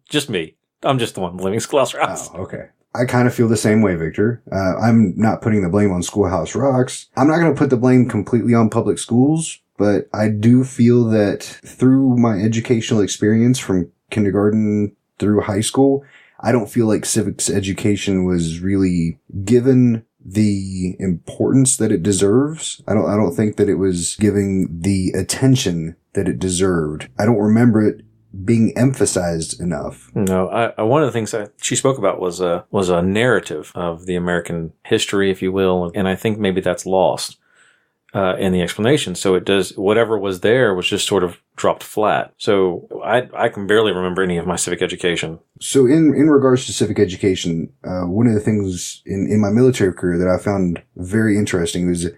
Just me. I'm just the one blaming Schoolhouse Rocks. Oh, okay. I kind of feel the same way, Victor. I'm not putting the blame on Schoolhouse Rocks. I'm not going to put the blame completely on public schools, but I do feel that through my educational experience from kindergarten through high school, I don't feel like civics education was really given the importance that it deserves. I don't think that it was giving the attention that it deserved. I don't remember it being emphasized enough. No, one of the things that she spoke about was a narrative of the American history, if you will, and I think maybe that's lost in the explanation. So it does, whatever was there was just sort of dropped flat. So I can barely remember any of my civic education. So in regards to civic education, one of the things in my military career that I found very interesting was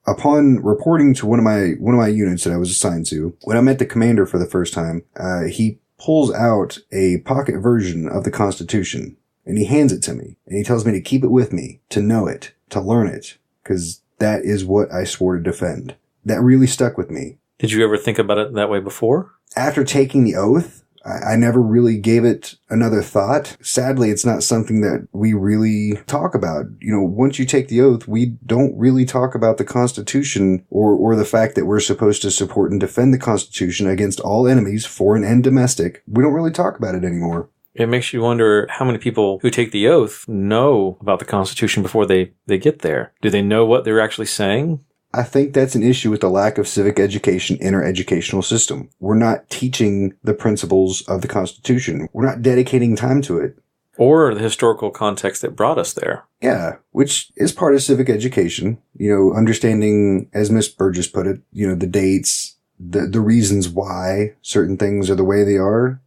upon reporting to one of my units that I was assigned to, when I met the commander for the first time, he pulls out a pocket version of the Constitution and he hands it to me and he tells me to keep it with me, to know it, to learn it, because that is what I swore to defend. That really stuck with me. Did you ever think about it that way before? After taking the oath, I never really gave it another thought. Sadly, it's not something that we really talk about. You know, once you take the oath, we don't really talk about the Constitution or the fact that we're supposed to support and defend the Constitution against all enemies, foreign and domestic. We don't really talk about it anymore. It makes you wonder how many people who take the oath know about the Constitution before they get there. Do they know what they're actually saying? I think that's an issue with the lack of civic education in our educational system. We're not teaching the principles of the Constitution. We're not dedicating time to it. Or the historical context that brought us there. Yeah, which is part of civic education. You know, understanding, as Miss Burgess put it, you know, the dates, the reasons why certain things are the way they are.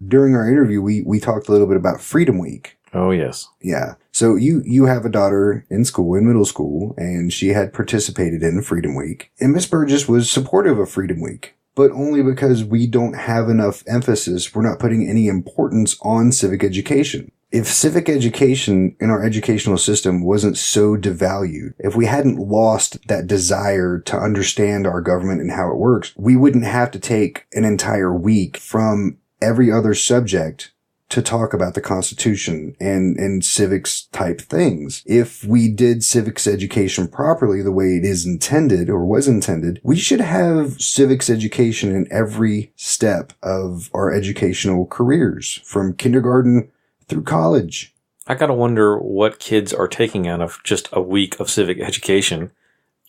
During our interview, we talked a little bit about Freedom Week. Oh, yes. Yeah. So you have a daughter in school, in middle school, and she had participated in Freedom Week. And Miss Burgess was supportive of Freedom Week, but only because we don't have enough emphasis. We're not putting any importance on civic education. If civic education in our educational system wasn't so devalued, if we hadn't lost that desire to understand our government and how it works, we wouldn't have to take an entire week from every other subject to talk about the Constitution and civics type things. If we did civics education properly the way it is intended or was intended, we should have civics education in every step of our educational careers, from kindergarten through college. I gotta wonder what kids are taking out of just a week of civic education.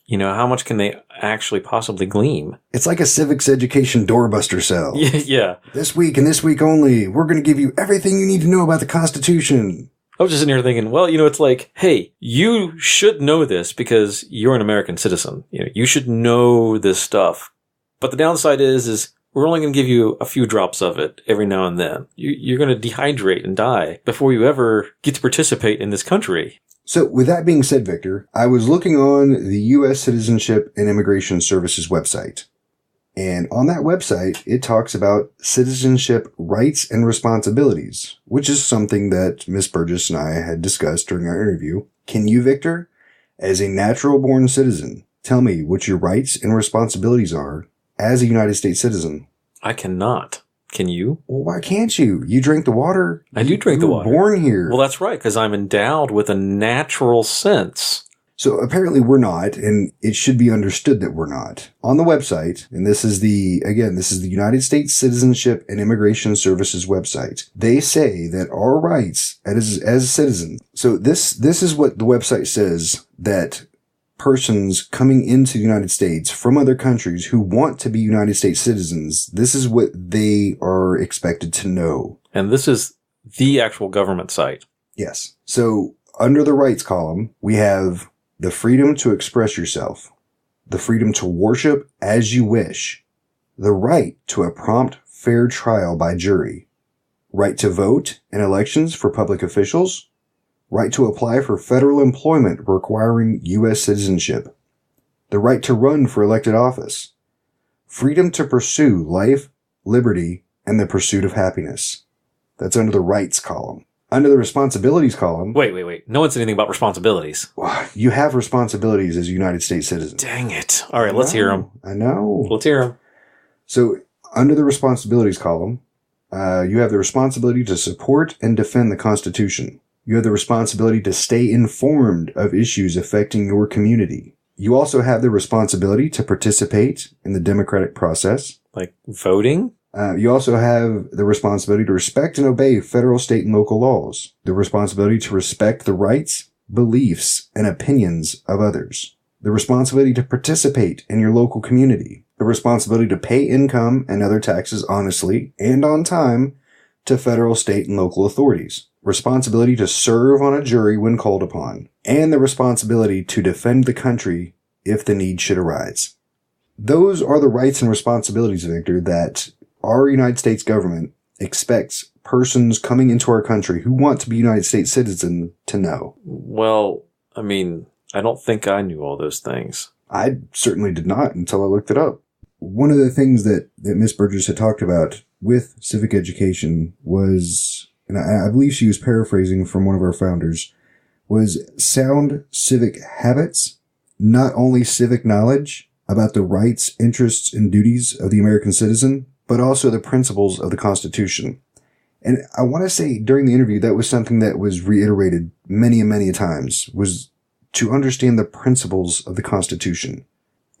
You know, how much can they actually possibly glean? It's like a civics education doorbuster cell. Yeah. This week and this week only, we're going to give you everything you need to know about the Constitution. I was just sitting here thinking, well, you know, it's like, hey, you should know this because you're an American citizen. You know, you should know this stuff. But the downside is we're only going to give you a few drops of it every now and then. You're going to dehydrate and die before you ever get to participate in this country. So with that being said, Victor, I was looking on the U.S. Citizenship and Immigration Services website. And on that website, it talks about citizenship rights and responsibilities, which is something that Miss Burgess and I had discussed during our interview. Can you, Victor, as a natural-born citizen, tell me what your rights and responsibilities are as a United States citizen? I cannot. Can you? Well, why can't you? You drink the water. I do drink the water. You were born here. Well, that's right, because I'm endowed with a natural sense. So apparently we're not, and it should be understood that we're not. On the website, and this is the United States Citizenship and Immigration Services website, they say that our rights as a citizen. So this is what the website says, that persons coming into the United States from other countries who want to be United States citizens, this is what they are expected to know. And this is the actual government site. Yes. So under the rights column, we have the freedom to express yourself, the freedom to worship as you wish, the right to a prompt, fair trial by jury, right to vote in elections for public officials, right to apply for federal employment requiring U.S. citizenship, the right to run for elected office, freedom to pursue life, liberty, and the pursuit of happiness. That's under the rights column. Under the responsibilities column, Wait. No one said anything about responsibilities. you have responsibilities as a United States citizen. Dang it. All right, let's hear them. I know. Let's hear them. So under the responsibilities column, you have the responsibility to support and defend the Constitution. You have the responsibility to stay informed of issues affecting your community. You also have the responsibility to participate in the democratic process. Like voting? You also have the responsibility to respect and obey federal, state, and local laws. The responsibility to respect the rights, beliefs, and opinions of others. The responsibility to participate in your local community. The responsibility to pay income and other taxes honestly and on time to federal, state, and local authorities. Responsibility to serve on a jury when called upon. And the responsibility to defend the country if the need should arise. Those are the rights and responsibilities, Victor, that our United States government expects persons coming into our country who want to be United States citizens to know. Well, I mean, I don't think I knew all those things. I certainly did not until I looked it up. One of the things that Miss Burgess had talked about with civic education was, and I believe she was paraphrasing from one of our founders, was sound civic habits, not only civic knowledge about the rights, interests, and duties of the American citizen, but also the principles of the Constitution. And I want to say during the interview, that was something that was reiterated many and many times, was to understand the principles of the Constitution.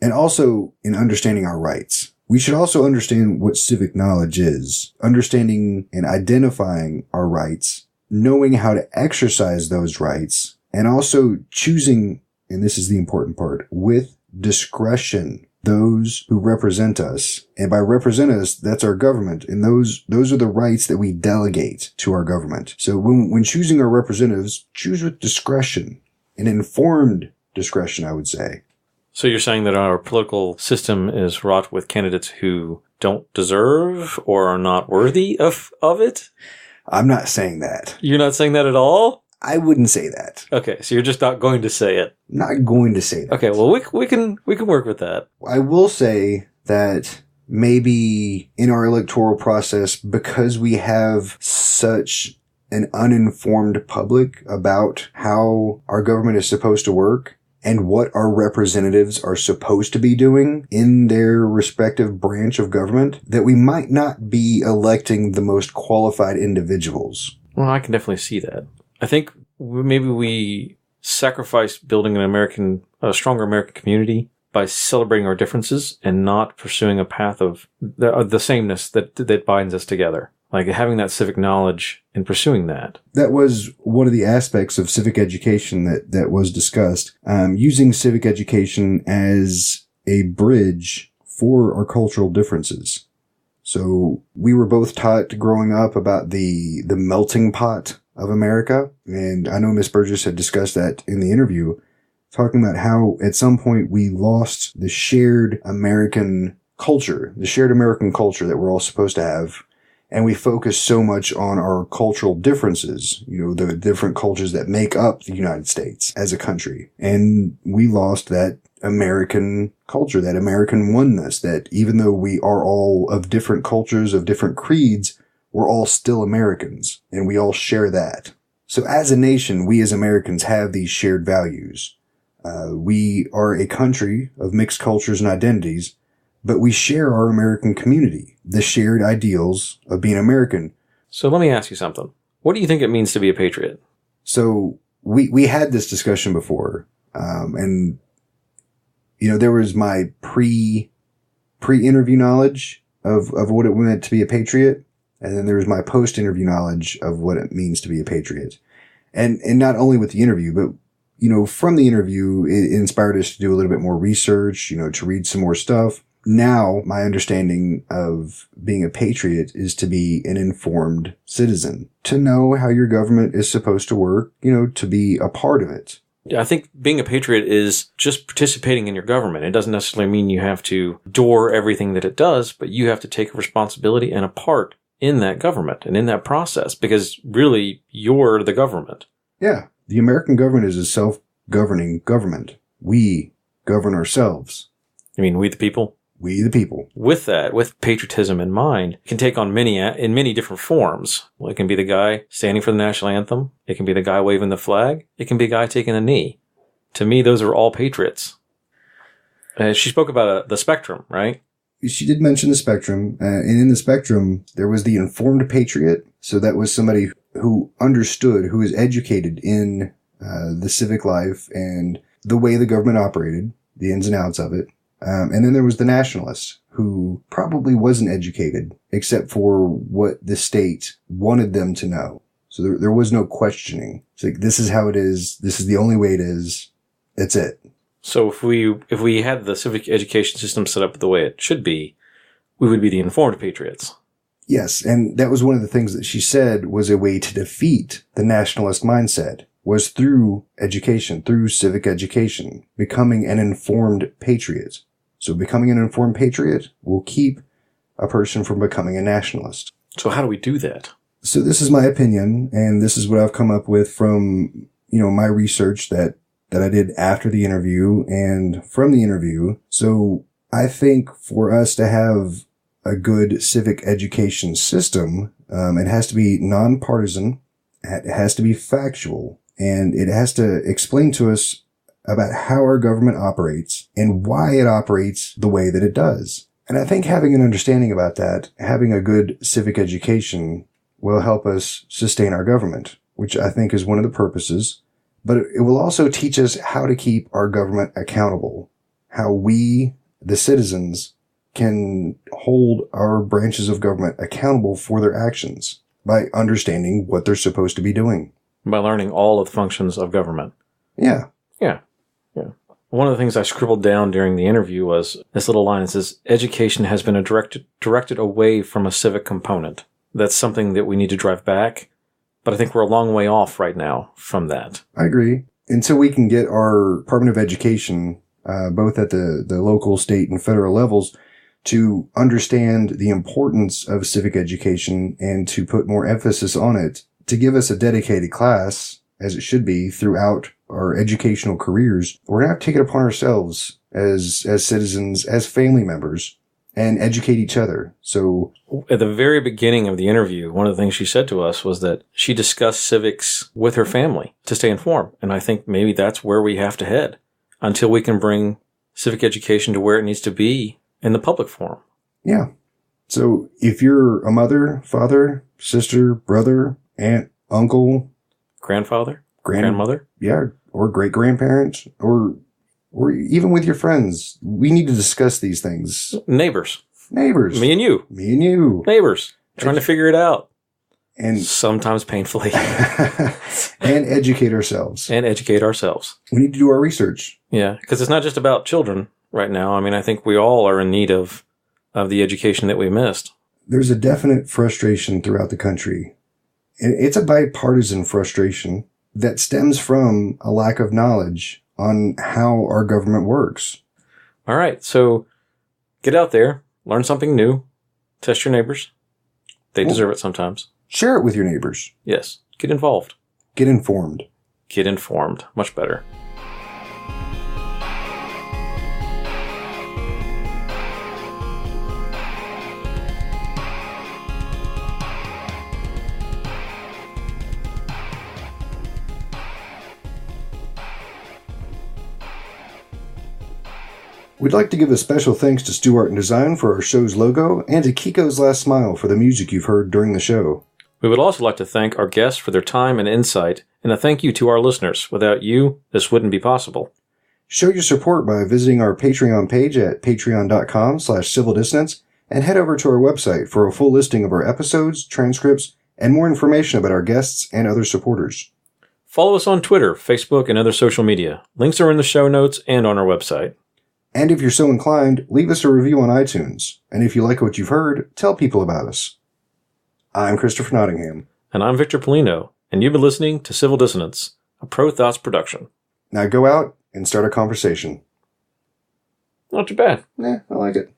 And also in understanding our rights. We should also understand what civic knowledge is, understanding and identifying our rights, knowing how to exercise those rights, and also choosing, and this is the important part, with discretion, those who represent us. And by represent us, that's our government. And those are the rights that we delegate to our government. So when choosing our representatives, choose with discretion, an informed discretion, I would say. So you're saying that our political system is wrought with candidates who don't deserve or are not worthy of it? I'm not saying that. You're not saying that at all? I wouldn't say that. Okay, so you're just not going to say it. Not going to say that. Okay, well we can work with that. I will say that maybe in our electoral process, because we have such an uninformed public about how our government is supposed to work and what our representatives are supposed to be doing in their respective branch of government, that we might not be electing the most qualified individuals. Well, I can definitely see that. I think maybe we sacrifice building a stronger American community by celebrating our differences and not pursuing a path of the sameness that binds us together. Like having that civic knowledge and pursuing that. That was one of the aspects of civic education that was discussed. Using civic education as a bridge for our cultural differences. So we were both taught growing up about the melting pot of America. And I know Miss Burgess had discussed that in the interview, talking about how at some point we lost the shared American culture that we're all supposed to have. And we focus so much on our cultural differences, the different cultures that make up the United States as a country. And we lost that American culture, that American oneness, that even though we are all of different cultures, of different creeds, we're all still Americans, and we all share that. So as a nation, we as Americans have these shared values. We are a country of mixed cultures and identities, but we share our American community, the shared ideals of being American. So let me ask you something. What do you think it means to be a patriot? So we had this discussion before, and there was my pre-interview knowledge of what it meant to be a patriot, and then there was my post-interview knowledge of what it means to be a patriot. And not only with the interview, but from the interview, it inspired us to do a little bit more research, to read some more stuff. Now, my understanding of being a patriot is to be an informed citizen, to know how your government is supposed to work, to be a part of it. Yeah, I think being a patriot is just participating in your government. It doesn't necessarily mean you have to door everything that it does, but you have to take a responsibility and a part in that government and in that process, because really you're the government. Yeah. The American government is a self-governing government. We govern ourselves. You mean we the people? We the people. With that, with patriotism in mind, it can take on many different forms. Well, it can be the guy standing for the national anthem. It can be the guy waving the flag. It can be a guy taking a knee. To me, those are all patriots. She spoke about the spectrum, right? She did mention the spectrum, and in the spectrum, there was the informed patriot. So that was somebody who understood, who was educated in the civic life and the way the government operated, the ins and outs of it. And then there was the nationalist, who probably wasn't educated, except for what the state wanted them to know. So there was no questioning. It's like, this is how it is. This is the only way it is. That's it. So if we had the civic education system set up the way it should be, we would be the informed patriots. Yes, and that was one of the things that she said was a way to defeat the nationalist mindset, was through education, through civic education, becoming an informed patriot. So becoming an informed patriot will keep a person from becoming a nationalist. So how do we do that? So this is my opinion, and this is what I've come up with from, my research that I did after the interview and from the interview. So I think for us to have a good civic education system, it has to be nonpartisan, it has to be factual, and it has to explain to us about how our government operates and why it operates the way that it does. And I think having an understanding about that, having a good civic education will help us sustain our government, which I think is one of the purposes. But it will also teach us how to keep our government accountable, how we, the citizens, can hold our branches of government accountable for their actions by understanding what they're supposed to be doing. By learning all of the functions of government. Yeah. Yeah. Yeah. One of the things I scribbled down during the interview was this little line that says, education has been directed away from a civic component. That's something that we need to drive back. But I think we're a long way off right now from that. I agree. Until we can get our Department of Education, both at the local, state, and federal levels, to understand the importance of civic education and to put more emphasis on it, to give us a dedicated class, as it should be, throughout our educational careers, we're going to have to take it upon ourselves as citizens, as family members, and educate each other. So at the very beginning of the interview, one of the things she said to us was that she discussed civics with her family to stay informed. And I think maybe that's where we have to head until we can bring civic education to where it needs to be in the public forum. Yeah. So if you're a mother, father, sister, brother, aunt, uncle, grandfather, grandmother, yeah, or great-grandparents, or even with your friends, we need to discuss these things. Neighbors. Me and you. Neighbors. Trying to figure it out. And sometimes painfully. And educate ourselves. We need to do our research. Yeah, because it's not just about children right now. I mean, I think we all are in need of the education that we missed. There's a definite frustration throughout the country. It's a bipartisan frustration that stems from a lack of knowledge on how our government works. All right, so get out there, learn something new, test your neighbors. They deserve it sometimes. Share it with your neighbors. Yes, get involved. Get informed. Much better. We'd like to give a special thanks to Stu Art and Design for our show's logo and to Kiko's Last Smile for the music you've heard during the show. We would also like to thank our guests for their time and insight, and a thank you to our listeners. Without you, this wouldn't be possible. Show your support by visiting our Patreon page at patreon.com/civildissonance and head over to our website for a full listing of our episodes, transcripts, and more information about our guests and other supporters. Follow us on Twitter, Facebook, and other social media. Links are in the show notes and on our website. And if you're so inclined, leave us a review on iTunes. And if you like what you've heard, tell people about us. I'm Christopher Nottingham. And I'm Victor Polino. And you've been listening to Civil Dissonance, a Pro Thoughts production. Now go out and start a conversation. Not too bad. I like it.